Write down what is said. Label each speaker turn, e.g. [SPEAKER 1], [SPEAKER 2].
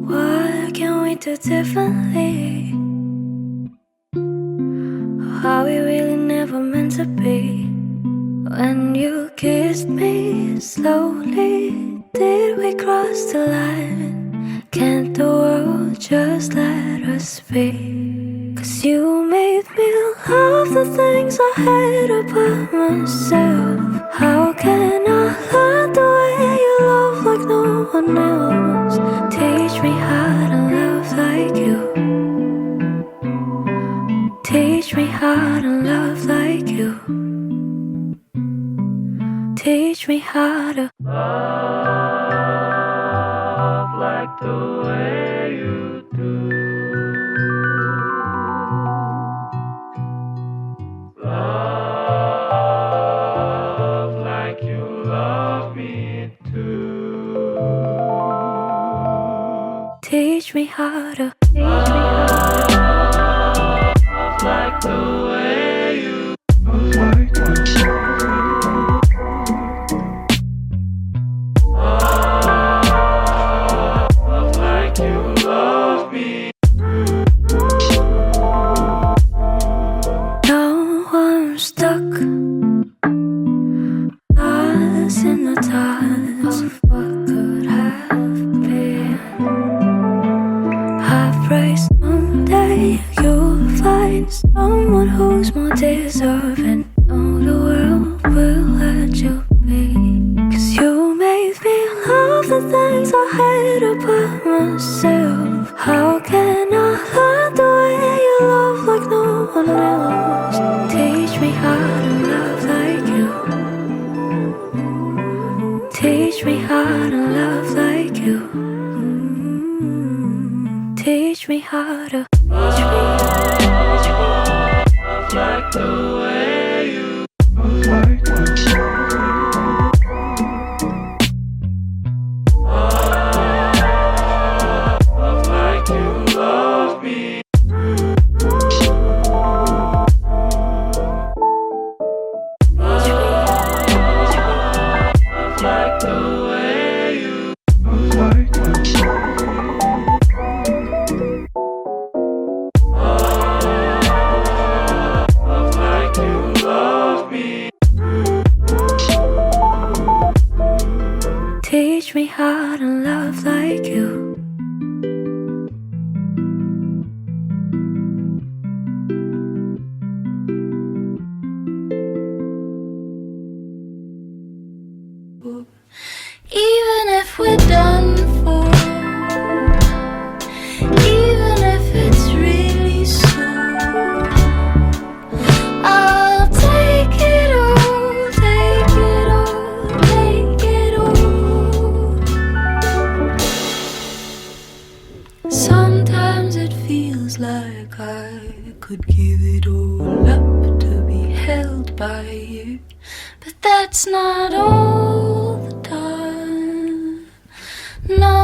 [SPEAKER 1] What can we do differently? How we really never meant to be. When you kissed me slowly, did we cross the line? Can't the world just let us be? 'Cause you made me love the things I hate about myself. How can I learn the way you love like no one else? Teach me how to love like you. Teach me how to love like you. Teach me how to love like the way you do. Love like you love me too. Teach me how to love like the way you like you. Love like you love me. Now I'm stuck, lost in the thoughts of what could have been. I pray someday you'll find someone who's more deserving. Oh, the world will let you be. 'Cause you made me love the things I hate about myself. How can I learn the way you love like no one else? Teach me how to love like you. Teach me how to love like you. Teach me how to love like the way you like you. Love like you love me. Love like the way you like you. Love like you love me. Teach me how to love like you. Even if we're done for, even if it's really soon, I'll take it all, take it all, take it all. Sometimes it feels like I could give it all up to be held by you, but that's not all the time. No.